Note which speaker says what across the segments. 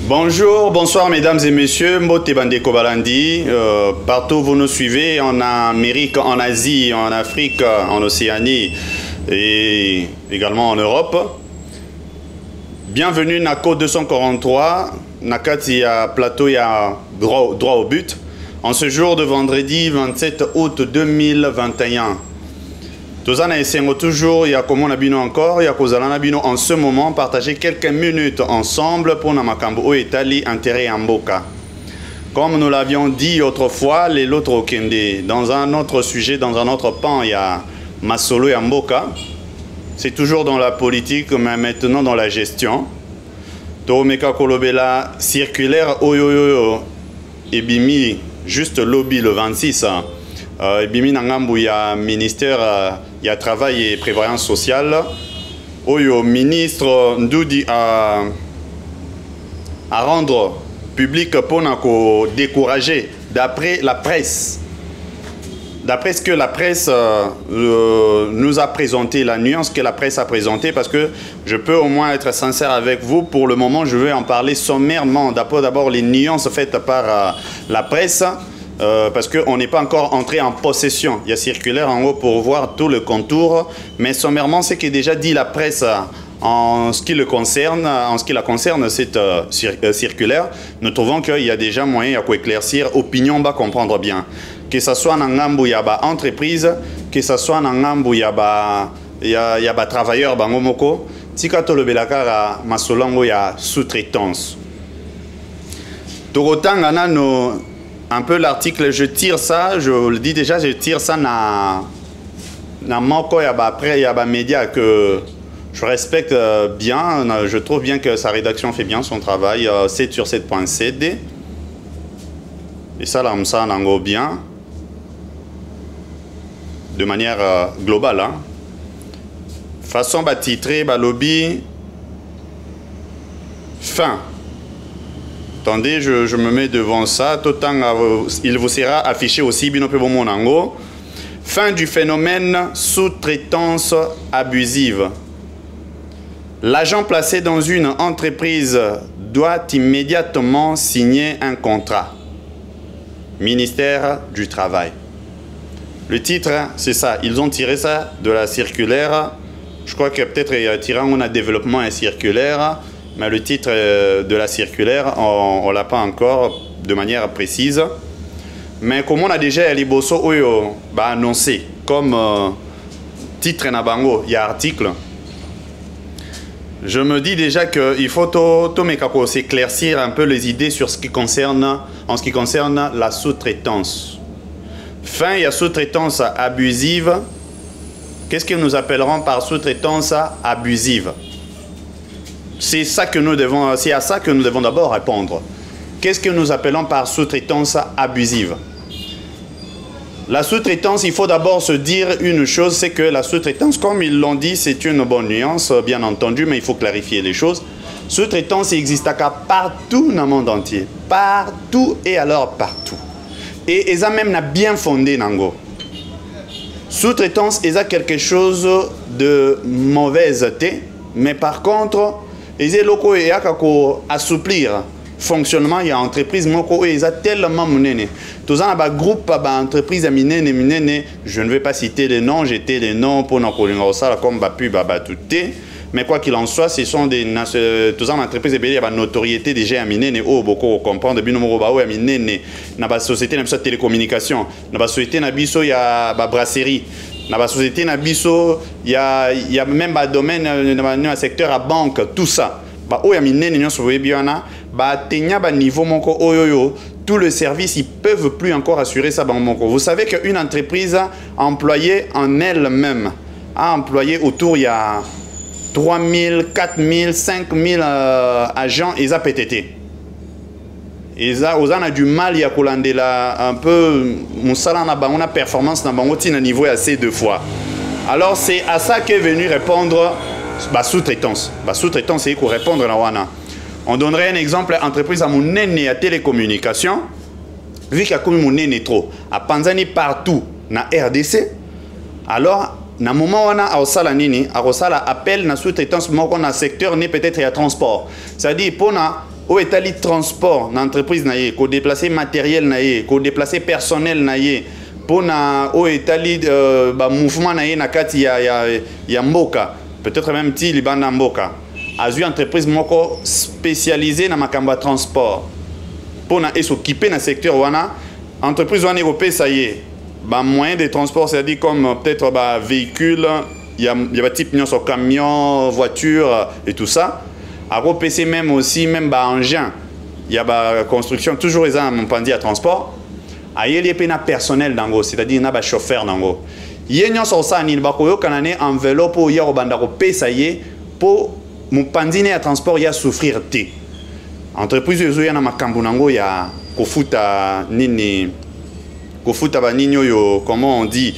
Speaker 1: Bonjour, bonsoir mesdames et messieurs, Mbote Bandeko Balandi, partout où vous nous suivez, en Amérique, en Asie, en Afrique, en Océanie et également en Europe. Bienvenue na Code 243, Nakati à plateau et à droit au but, en ce jour de vendredi 27 août 2021. Tozana Essengo toujours, il y a comme on a bino encore, il y a Kozalana bino en ce moment, partager quelques minutes ensemble pour Namakambo Etali intérêt en Mboka. Comme nous l'avions dit autrefois, les l'autre Okende, dans un autre sujet, dans un autre pan, il y a Masolo et Mboka. C'est toujours dans la politique, mais maintenant dans la gestion. Toromeka Kolobela circulaire Oyoyoyo Ebimi, juste lobby le 26. Ebimi Nangambu, il y a ministère, il y a travail et prévoyance sociale. Oyo ministre Ndoudi à rendre public pour décourager d'après la presse. D'après ce que la presse nous a présenté, la nuance que la presse a présentée, parce que je peux au moins être sincère avec vous, pour le moment je vais en parler sommairement. D'abord les nuances faites par la presse, parce qu'on n'est pas encore entré en possession. Il y a circulaire en haut pour voir tout le contour, mais sommairement ce qui est déjà dit la presse en ce qui le concerne, en ce qui la concerne, cette circulaire, nous trouvons qu'il y a déjà moyen de éclaircir, opinion, va comprendre bien. Que ce soit dans l'ambu, il y a entreprise, que ce soit dans l'ambu, il y a travailleurs, bangomoko, tikato le belakara, masolongo, il y a sous-traitance. Torotan, un peu l'article, je tire ça, je le dis déjà, je tire ça dans moko, il y a après, il y a média que je respecte bien, je trouve bien que sa rédaction fait bien son travail, 7 sur 7.cd. Et ça, là, ça, on bien. De manière globale. Hein. Façon titré, lobby. Fin. Attendez, je me mets devant ça. Tout temps, il vous sera affiché aussi. Fin du phénomène sous-traitance abusive. L'agent placé dans une entreprise doit immédiatement signer un contrat. Ministère du Travail. Le titre, c'est ça. Ils ont tiré ça de la circulaire. Je crois que peut-être il y a tiré un développement et circulaire, mais le titre de la circulaire, on ne l'a pas encore de manière précise. Mais comme on a déjà les bosso annoncé comme titre Nabango, il y a article. Je me dis déjà qu'il faut s'éclaircir un peu les idées sur ce qui concerne, en ce qui concerne la sous-traitance. Fin, il y a sous-traitance abusive. Qu'est-ce que nous appellerons par sous-traitance abusive? C'est ça que nous devons, c'est à ça que nous devons d'abord répondre. Qu'est-ce que nous appelons par sous-traitance abusive? La sous-traitance, il faut d'abord se dire une chose, c'est que la sous-traitance, comme ils l'ont dit, c'est une bonne nuance, bien entendu, mais il faut clarifier les choses. Sous-traitance existe partout dans le monde entier. Partout et alors partout. Et ils ont même bien fondé Nango. Sous-traitance, ils ont quelque chose de mauvaise, mais par contre, ils ont assouplir fonctionnement, il y a entreprise moko et ils ont tellement mené. Tous en bas groupe entreprise minene, je ne vais pas citer les noms, j'étais les noms pour nos collègues comme bapu babatuté. Mais quoi qu'il en soit, ce sont des tous en entreprise et il y a une notoriété déjà à minene au beaucoup comprendre bien numéro ba à minene na ba société na biso télécommunication, na ba société na biso il y a ba brasserie, na ba société na biso il y a même ba domaine dans un secteur à banque, tout ça. Ba o ya minene nyo sowe biana ba tenya ba niveau moko oyoyo tout le service ils peuvent plus encore assurer ça ban moko. Vous savez qu'une entreprise employée en elle-même a employé autour il y a 3 000, 4 000, 5 000 agents, ils ont PTT. Ils ont du mal à colander un peu, on performance dans un niveau assez deux fois. Alors c'est à ça qu'est venu répondre la sous-traitance. La sous-traitance, c'est pour répondre à Wana. On donnerait un exemple, entreprise à mon nene à télécommunication, vu qu'il y a comme mon nene trop, à Panzani partout, dans RDC, alors, na moment wana aosala nini, aosala appel na sous-traitance moko na secteur ne peut-être ya transport. C'est-à-dire pour na au étali transport dans l'entreprise naie, ko déplacer matériel naie, ko déplacer personnel naie, pour na au étali mouvement naie na kati ya mboka, peut-être même ti libanda mboka. Azui entreprise moko spécialisée dans makambo transport. Pour na s'occuper dans secteur wana, entreprise wana européenne ça y est, moyen de transport, c'est-à-dire comme peut-être véhicule, il y a type sur camion, voiture et tout ça. À PC même aussi, même engin, il y a construction, toujours les gens mon à transport. Ailleurs, il y a personnel dans c'est-à-dire il y a chauffeur dans il y a sur ça, il y a enveloppe pour y a ça y est, pour mon pandine à transport, il y a souffrir té. Entreprise il y a makambu nango ya kofuta nini kofuta ba ninyo yo comment on dit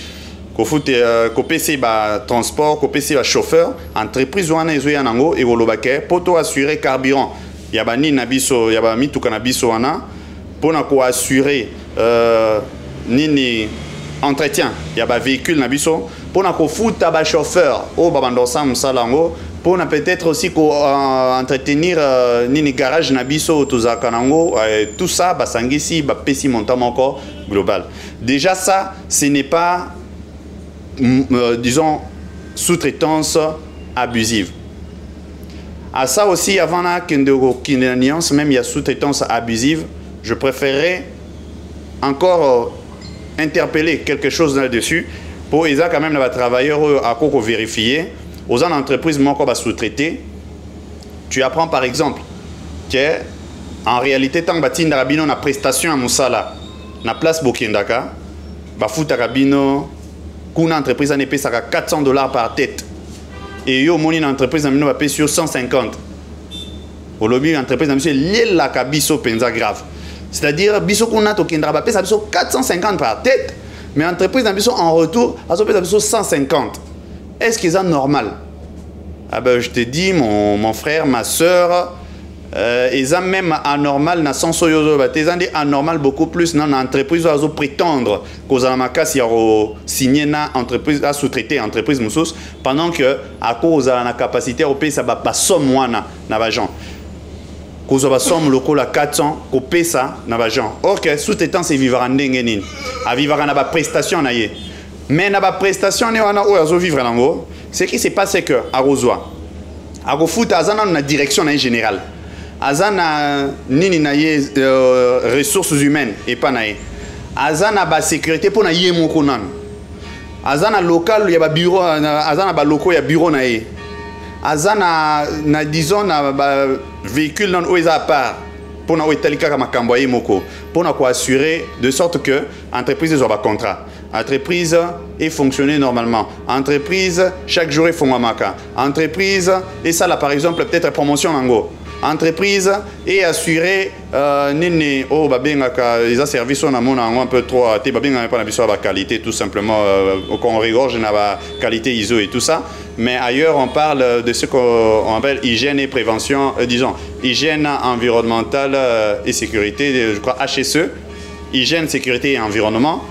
Speaker 1: kofuta kopese ba transport kopese ba chauffeur entreprise wana ezo ya nango e wolobake poto assurer carburant ya ba nini na biso ya ba mituka na biso wana pona ko assurer nini entretien ya ba véhicule na biso pona kofuta ba chauffeur o ba bandosa msalango pour peut-être aussi entretenir nini garage nabiso tozakanango tout ça basangisi ba pesi montant encore global. Déjà ça ce n'est pas disons sous-traitance abusive. À ça aussi avant là qu'il y ait une nuance même il y a sous-traitance abusive, je préférerais encore interpeller quelque chose là-dessus pour ils a quand même les travailleurs à quoi vérifier. Aux entreprises sous-traitées, tu apprends par exemple que en réalité tant que rabino na prestation à Moussala na place Bokendaka bafuta rabino kuna entreprise en épée ça $400 par tête et yo moni na entreprise na bino ba pay sur 150 au lobby entreprise na biso lela ka biso penza grave, c'est-à-dire biso kuna to kendra ba pay ça biso 450 par tête mais entreprise na biso en retour aso pay ça biso 150. Est-ce que c'est normal? Ah ben, je te dis, mon frère, ma soeur, ils ont même anormal, dans sens où ils ont dit anormal beaucoup plus dans l'entreprise où ils ont prétendre qu'aux amakas ils ont signé une entreprise à sous-traiter entreprise moussous pendant que à cause de la capacité européenne ça va pas somme wana na bagent cause de la somme locale à 400 qu'on paie ça na bagent. Ok, sous-traitant c'est vivre en dengue à vivre en ba prestation na yé. Mais na ba prestation ne wana o azo vivre nango, ce qui se passe c'est que à Rozoa à foot azana na direction na générale azana nini na yé ressources humaines et pas na yé azana ba sécurité pour na yé moko nan azana local ya ba bureau azana ba locaux ya bureau na yé azana na disons na ba véhicule nan o à part pour na otalika kama kamboye moko pour na ko assurer de sorte que entreprise soit ba contrat. Entreprise est fonctionner normalement. Entreprise, chaque jour est fondamaka. Entreprise, et ça là par exemple peut-être promotion en entreprise et assurer nini oh babengaka les services on a un peu trop te babengaka pas la qualité tout simplement qu'on rigorge na ba qualité ISO et tout ça, mais ailleurs on parle de ce qu'on appelle hygiène et prévention disons hygiène environnementale et sécurité, je crois HSE, hygiène, sécurité et environnement.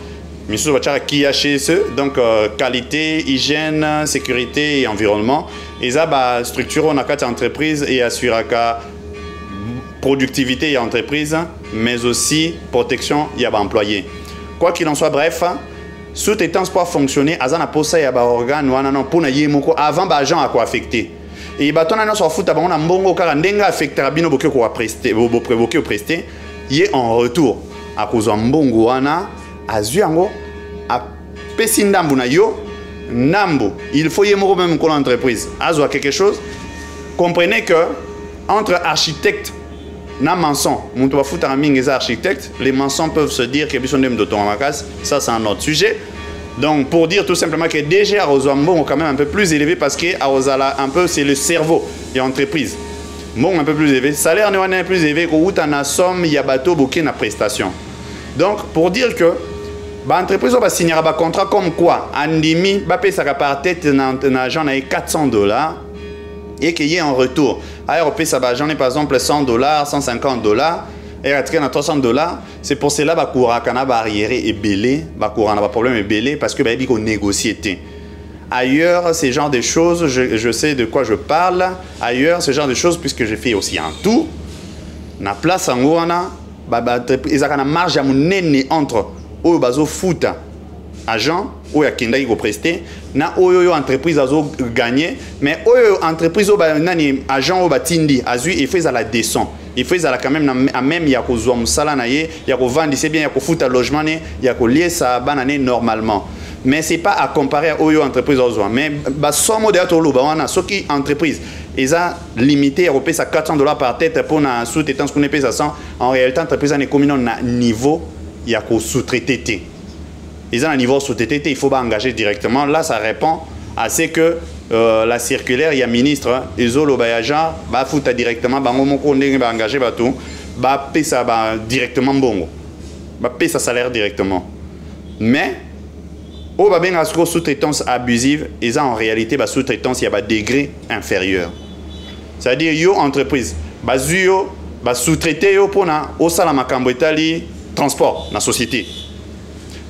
Speaker 1: Qui HSE, donc qualité, hygiène, sécurité et environnement. Et ça, structure on a quatre entreprises et assurer la productivité et entreprise, mais aussi protection et employés. Quoi qu'il en soit, bref, sous-traitance pour fonctionner, azan a posé ya ba organe wana non pour na yemoko avant ba agent à quoi affecter. Et ba tona na so futa ba on a mbongo kala ndenga affecter bino boke ko prester bo prévoquer prester, yé en retour à cause mbongo wana azuango a pesi ndambu na yo nambu il faut yemoko même pour l'entreprise azwa quelque chose. Comprenez que entre architecte na maçon monto ba futa mingi za architecte, les maçons peuvent se dire que biso ndem de ton makas, ça c'est un autre sujet. Donc pour dire tout simplement que déjà Arozambo est quand même un peu plus élevé parce que Arozala un peu c'est le cerveau de l'entreprise. Bon un peu plus élevé, salaire n'est pas plus élevé qu'au bout en somme il y a bateau bouquet na prestation. Donc pour dire que l'entreprise va signer un contrat comme quoi Andimi va payer sa par tête un agent à $400 et qu'il y ait en retour. Alors j'en ai par exemple $100, $150 et à $300. C'est pour cela que courant kana barrière et belé, courant n'a pas problème et belé parce que il faut négocier. Ailleurs, ce genre de choses, je sais de quoi je parle. Ailleurs, ce genre de choses puisque j'ai fait aussi un tour. na place yango wana ezaka na marge ya monene entre oyo bazofuta agent oyo akendaki kopreste na oyo entreprise azo gagner, mais oyo entreprise oyo nani agent oyo batindi azwi il faut ezala décent, il faut ezala quand même à même ya kozwa musala na ye ya kovandisa bien ya kofuta logement ne ya koliesa bana ne normalement. Mais c'est pas à comparer à oyo entreprise ozo, mais somo de atolo ba wana soki entreprise eza limité à repérer $400 par tête pour na sous-traitance qu'on épée 100, en réalité entreprise en est communant na niveau ya ko sous-traité. Ils ont un niveau sous-traité, il faut pas engager directement. Là ça répond à ce que la circulaire il y a ministre ezolo bayaja ba futa directement bango moko ndenge ba engager ba tout ba pesa ba directement bongo. Ba pesa salaire directement. Mais au ba benga sous-traitance abusive, ils ont en réalité ba sous-traitance il y a ba degré inférieur. C'est-à-dire yo entreprise bazuyo ba sous-traité yo pona au sala makambo etali transport na société.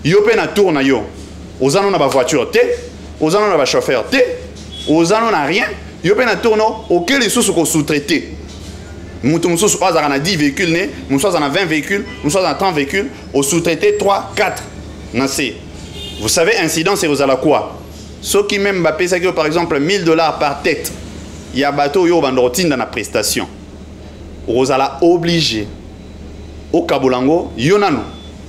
Speaker 1: Yo pe na tour na yo. Ozano na ba voiture te, ozano na ba chauffeur te, ozano na rien. Yo pe na tour no auquel les sous ko sous-traité. Mutu mususu azaka na 10 véhicules né, mususu azana 20 véhicules, mususu azana 30 véhicules, au sous-traité 3, 4 na C. Vous savez incidence et vous allez quoi? Ceux qui même Mbappé ça que par exemple $1000 par tête. Il y a bateau yo bandorotine dans la prestation. Vous allez obligé au Kabolango yonano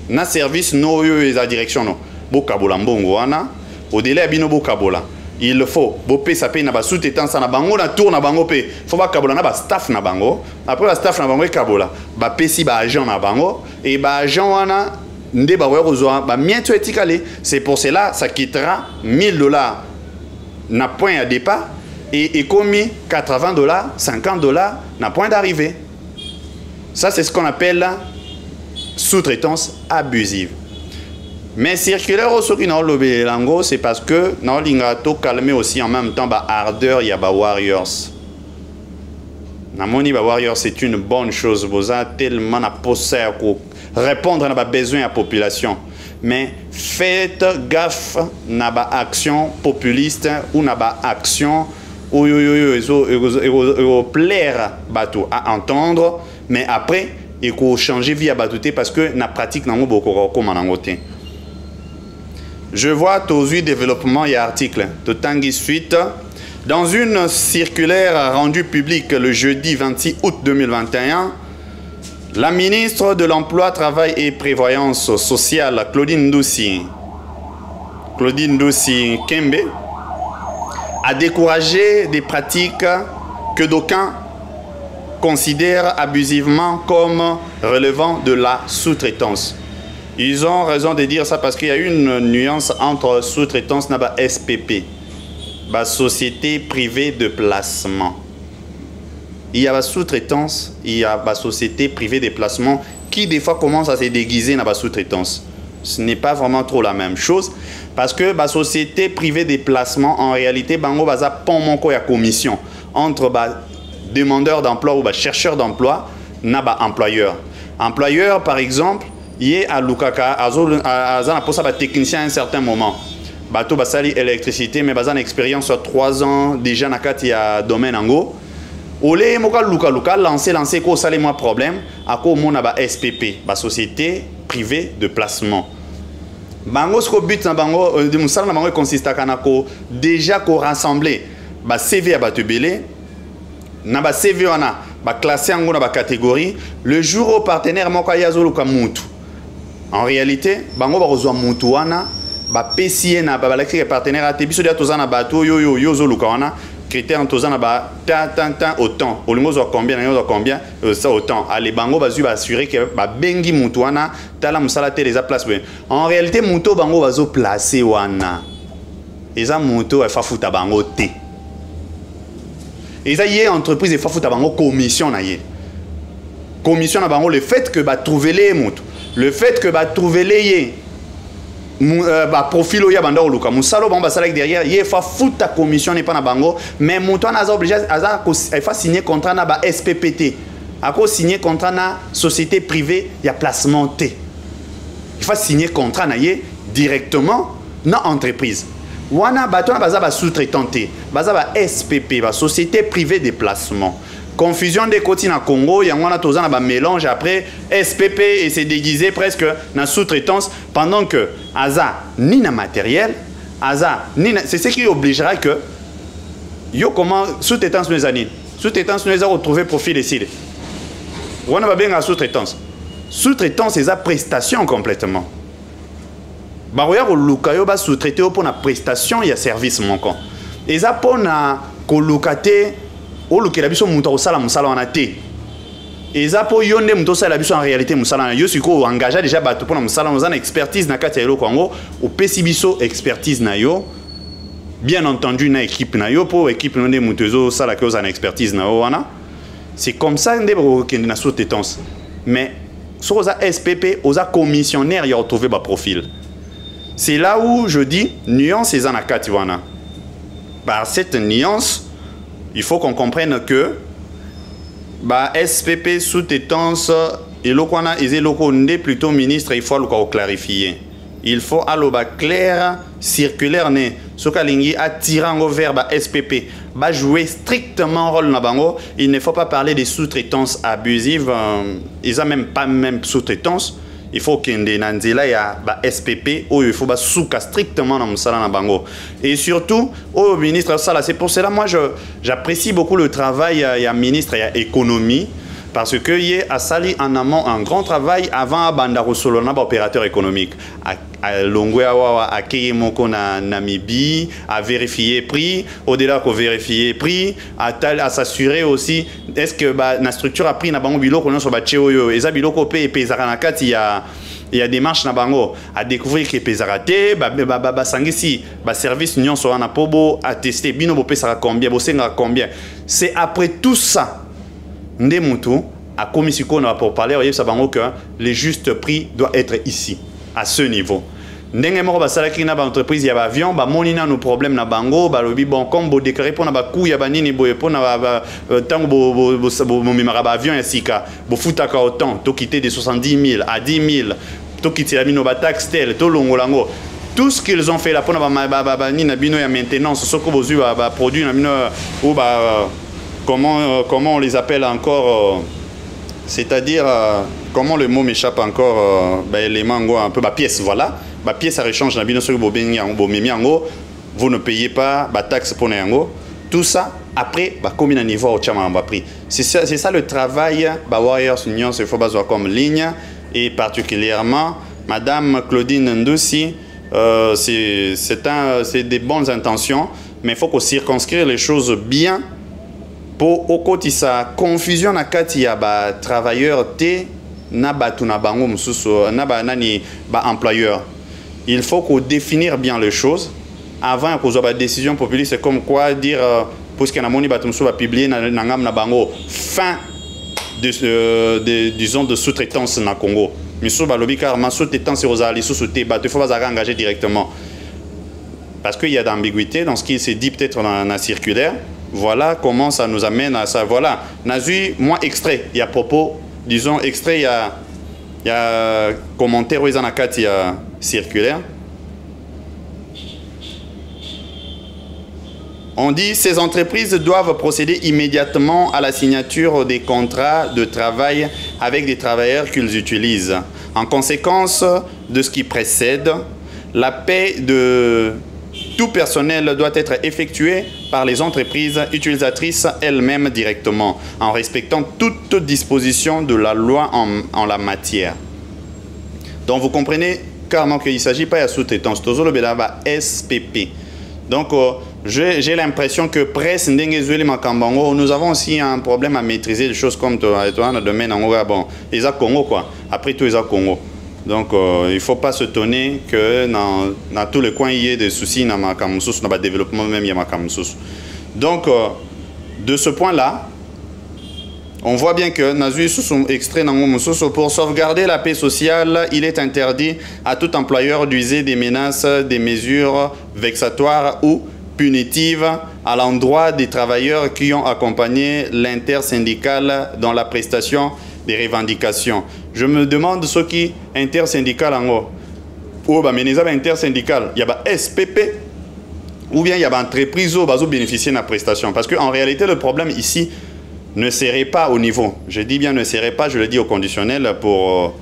Speaker 1: na service no yo la direction no. Bo Kabolambongo wana au délai abino bo Kabola. Il faut bo pe ça pe na ba sous-traitance na bango na tour na bango pe. Faut ba Kabola na ba staff na bango. Après la staff na bango e Kabola. Ba pe si ba agent na bango et ba agent wana nde ba werozo ba mieto etikale. C'est pour cela ça quittera $1000 na point à départ et commis $80, $50 na point d'arrivée. Ça c'est ce qu'on appelle sous-traitance abusive. Mais circulaire au soki na lobé lango c'est parce que na lingato calmer aussi en même temps ba ardeur ya ba warriors. Na moni ba warriors c'est une bonne chose, boza tellement na possé ko répondre à nos besoins de la population. Mais faites gaffe à ba action populiste ou à ba action ou plaire bateau à entendre, mais après il faut changer vie à batouté parce que na pratique n'a beaucoup comme en angoté. Je vois tous les développements et articles de Tanguy Suite dans une circulaire rendue publique le jeudi 26 août 2021. La ministre de l'Emploi, Travail et Prévoyance sociale, Claudine Ndoussi Kembe, a découragé des pratiques que d'aucuns considèrent abusivement comme relevant de la sous-traitance. Ils ont raison de dire ça parce qu'il y a une nuance entre sous-traitance et SPP, la société privée de placement. Il y a la sous-traitance, il y a la société privée de placement qui des fois commence à se déguiser dans la sous-traitance. Ce n'est pas vraiment trop la même chose parce que la société privée de placement, en réalité, bango baza pon monko ya commission entre demandeur d'emploi ou chercheur d'emploi na ba employeur. Employeur, par exemple, il y a à Lukaka, à pour ça technicien à un certain moment. Bateau basali électricité, mais bazan expérience sur 3 ans déjà na kati ya domaine ango. Olé moka luka lancer ko sale moi problème à ko mona ba SPP, ba société privée de placement. Bango ce but na bango de musala na bango consiste à kanako déjà ko rassembler ba CV à batubele na ba CV wana ba classer ango na ba catégorie le jour au partenaire moka yazolo ka mutu. En réalité, bango ba rozwa mutu wana ba PCN na ba balaki partenaire a tebiso dia tozana bato yo zoluka wana critère tozana ba tant autant olingo zo combien ça autant allez bango bazu ba assurer que ba bengi mutu wana tala musala te les a place en réalité mutu bango bazo placer wana eza mutu fa futa bango te eza yé entreprise fa futa bango commission na yé commission na bango le fait que ba trouver les mutu le fait que ba trouver les profil ya banda oluka musalo bamba sala derrière il fa futa commission n'est pas na bango mais montant na obligé aza il fa signer contrat na ba SPPT ako signer contrat na société privée ya placement T il fa signer contrat na yé directement na entreprise wana bato na baza ba sous-traitanté baza ba SPP ba société privée de placement. Confusion des côtés na Congo, il y a un mélange après SPP et c'est déguisé presque dans sous-traitance pendant que Aza ni na matériel, Aza ni c'est ce qui obligera que yo comment sous-traitance nous années. Sous-traitance nous a retrouvé profil ici. On a bien sous-traitance. Sous-traitance c'est sa prestation complètement. Baroya ko lukayo ba sous-traité pour na prestation il y a service manquant. Et ça pour na ko lukate o lukela biso muto osala musala wana te. Et ça pour yonde muto osala biso en réalité musala yo siko engagé déjà bato pour na musala on a expertise na kati ya eloko yango o pesi biso expertise na yo. Bien entendu na équipe na yo pour équipe nde muto zo sala ke oza na expertise na wana. C'est comme ça nde ko kende na sous-traitance. Mais sur oza SPP oza commissionnaire y a retrouvé ba profil. C'est là où je dis nuance et zanakati wana. Par cette nuance, il faut qu'on comprenne que bah, SPP sous-traitance et l'okwana et loko ndé plutôt ministre, il faut le clarifier. Il faut alloba clair circulaire né ce kalingi attirant vers bah, SPP bah jouer strictement rôle na bango. Il ne faut pas parler des sous-traitances abusives, ils ont même pas même sous-traitance. Il faut qu'il y ait un SPP où il faut souka strictement dans le bango. Et surtout, au ministre, c'est pour cela moi j'apprécie beaucoup le travail du ministre de l'économie parce qu'il y a sali en amont un grand travail avant Bandaro Solo, opérateur économique. À Longweawa, à Keyemoko na Namibie, à vérifier prix, au-delà de vérifier prix, à s'assurer aussi est-ce que la structure a pris na bango biloko non so ba cheoyo, et ça biloko pe et pezaranakati il y a des marches na bango à découvrir que pezarate ba sangisi ba service union so na pobo à tester bino bo pesara combien bo senga combien. C'est après tout ça ndemutu a commission pour parler au que le juste prix doit être ici à ce niveau. Ndenge moko basalaki na ba entreprise ya ba avion ba monina no problème na bango ba lobi bon comme bo déclarer pour na ba coût ya ba nini boye pour na ba tango bo mimara ba avion ya sika bo futaka autant to quitter de 70 000 à 10 000 to quitter la mino ba taxe tel to longolango tout ce qu'ils ont fait là pour na ba nina bino ya maintenance soko bozu ba produit na bino ou ba comment on les appelle encore c'est-à-dire comment le mot m'échappe encore élément un peu ma pièce voilà ma pièce à rechange na bino sur vous ne payez pas ba taxe pour nango tout ça après ba comme un niveau au chama ba prix c'est ça le travail ba Warriors Union il faut baser comme ligne et particulièrement madame Claudine Ndousi c'est des bonnes intentions mais il faut qu'on circonscrire les choses bien pour au côté ça confusion na kati ya ba travailleur te na batu na bango mususu na ba nani ba employeur. Il faut qu'on définir bien les choses avant qu'on ait une décision populiste. C'est comme quoi dire parce que na moni batu mususu ba publier na ngam na bango fin disons de sous-traitance na Congo. Mususu ba lobi car ma sous-traitance aux ali sous-traité ba il faut pas engager directement. Parce qu'il y a d'ambiguïté dans ce qui s'est dit peut-être dans la circulaire. Voilà comment ça nous amène à ça. Voilà, Nazui, moi extrait, il y a propos, disons extrait, il y a commentaire, il y a circulaire. On dit ces entreprises doivent procéder immédiatement à la signature des contrats de travail avec des travailleurs qu'ils utilisent. En conséquence de ce qui précède, la paie de tout personnel doit être effectué par les entreprises utilisatrices elles-mêmes directement, en respectant toutes dispositions de la loi en la matière. Donc vous comprenez carrément qu'il ne s'agit pas de sous-traitance, SPP. Donc j'ai l'impression que presse nous avons aussi un problème à maîtriser des choses comme le domaine en bon, ils ont Congo quoi. Après tout ils ont Congo. Donc, il ne faut pas se tonner que dans tous les coins, il y ait des soucis dans le développement même. Donc, de ce point-là, on voit bien que extrait pour sauvegarder la paix sociale, il est interdit à tout employeur d'user des menaces, des mesures vexatoires ou punitives à l'endroit des travailleurs qui ont accompagné l'intersyndicale dans la prestation des revendications. Je me demande ce qui est intersyndical en haut. Ou bah mais les intersyndicales, il y a bah SPP. ou bien il y a des entreprises qui bénéficient de la prestation. Parce qu'en réalité, le problème ici ne serait pas au niveau. Je dis bien ne serait pas, je le dis au conditionnel pour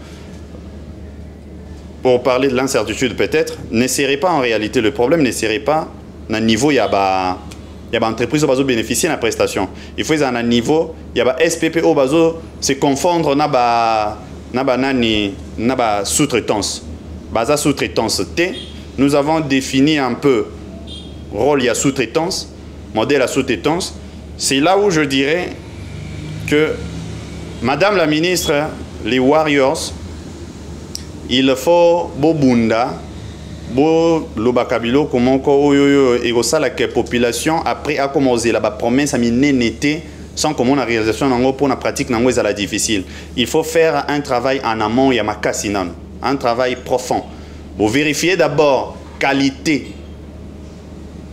Speaker 1: parler de l'incertitude peut-être. Ne serait pas en réalité, le problème ne serait pas au niveau, il y a des entreprises qui bénéficient de la prestation. Il faut à un niveau, il y a des SPPO qui se confondre na sous-traitance. Basa sous-traitance T, nous avons défini un peu rôle à sous-traitance, modèle à sous-traitance. C'est là où je dirais que Madame la ministre, les Warriors, il faut bobunda, bo lobakabilo comment ko et ça la population après a commencé la promesse à nénété sans comment la réalisation nango pour la pratique nango est la difficile. Il faut faire un travail en amont ya makasinan, un travail profond. Vous vérifiez d'abord qualité.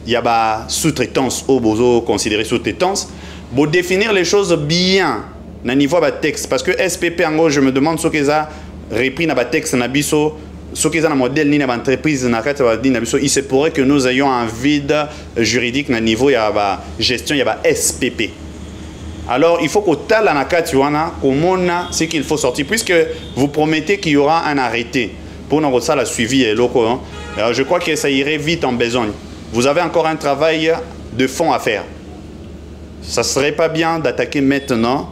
Speaker 1: Il y a sous-traitance au bozo considéré sous-traitance. Pour définir les choses bien na niveau de texte parce que SPP en gros je me demande ce qu'ils a repris na texte na biso ce qu'ils a un modèle ni na entreprise na biso il se pourrait que nous ayons un vide juridique na niveau il y a gestion il y a SPP. Alors il faut qu'au tal na katiwana komona ce qu'il faut sortir puisque vous promettez qu'il y aura un arrêté pour nous ça la suivi et loco hein. Alors, je crois que ça irait vite en besogne. Vous avez encore un travail de fond à faire. Ça serait pas bien d'attaquer maintenant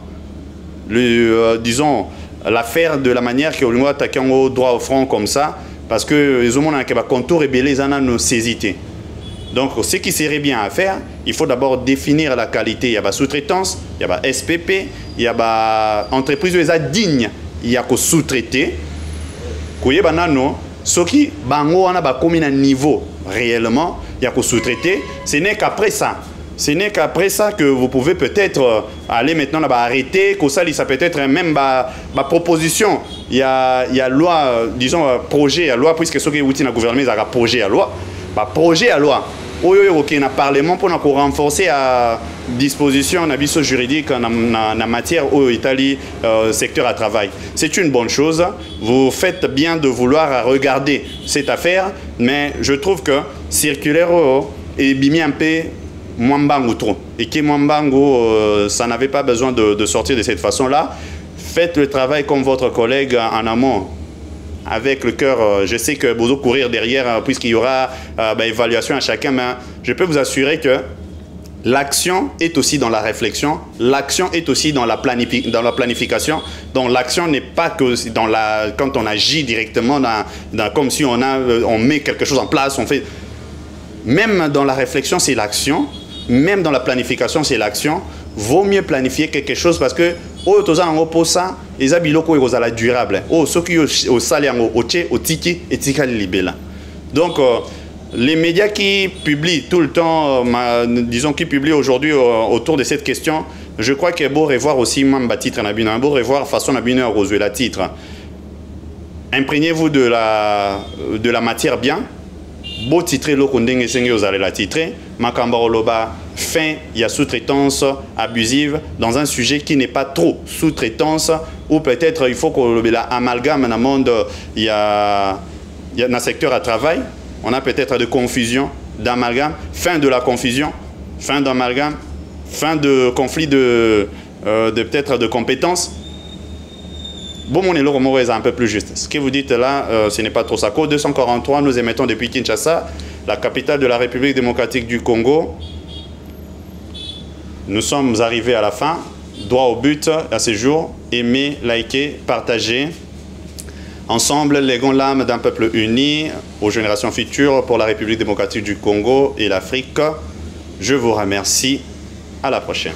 Speaker 1: disons l'affaire de la manière que nous attaquons au droit au front comme ça parce que les hommes ont un contour et les en nous saisité. Donc ce qui serait bien à faire, il faut d'abord définir la qualité. Il y a la sous-traitance, il y a la SPP, il y a la entreprise digne, il y a que sous-traité. Ce qui bango on a commis un niveau réellement, il y a que sous-traité. Ce n'est qu'après ça. Ce n'est qu'après ça que vous pouvez peut-être aller maintenant arrêter, que ça peut-être même ma proposition. Il y a loi, disons projet à loi, puisque ce qui est outil dans le gouvernement, il y a projet à loi. Projet à loi. Ok, dans le Parlement pour renforcer la disposition juridique en matière où Italie secteur à travail. C'est une bonne chose. Vous faites bien de vouloir regarder cette affaire, mais je trouve que circulaire est bimi un peu Mwambango trop. Et que Mwambango, ça n'avait pas besoin de sortir de cette façon-là. Faites le travail comme votre collègue en amont, avec le cœur. Je sais que vous allez courir derrière, puisqu'il y aura évaluation à chacun, mais je peux vous assurer que l'action est aussi dans la réflexion, l'action est aussi dans la planification. Donc l'action n'est pas que quand on agit directement, comme si on met quelque chose en place, on fait... Même dans la réflexion, c'est l'action. Même dans la planification, c'est l'action. Vaut mieux planifier quelque chose parce que oh, tout ça en pour ça, les habiloko ils la durable. Oh, ceux qui au salaire au tiki et tika libella. Donc les médias qui publient tout le temps, disons qui publient aujourd'hui autour de cette question, je crois qu'il est beau revoir aussi même titre nabina, beau revoir façon nabina rosé la titre. Imprégnez-vous de la matière bien. Beau titré lo kondenge senge vous allez la titrer makamba oloba fin il y a sous-traitance abusive dans un sujet qui n'est pas trop sous-traitance ou peut-être il faut qu'on le amalgame dans le monde il y a un secteur à travail on a peut-être de confusion d'amalgame fin de la confusion fin d'amalgame fin de conflit de peut-être de compétences. Bon, mon élo est un peu plus juste. Ce que vous dites là, ce n'est pas trop ça. Code 243, nous émettons depuis Kinshasa, la capitale de la République démocratique du Congo. Nous sommes arrivés à la fin. Droit au but à ce jour. Aimer, liker, partager. Ensemble, léguons l'âme d'un peuple uni aux générations futures pour la République démocratique du Congo et l'Afrique. Je vous remercie. À la prochaine.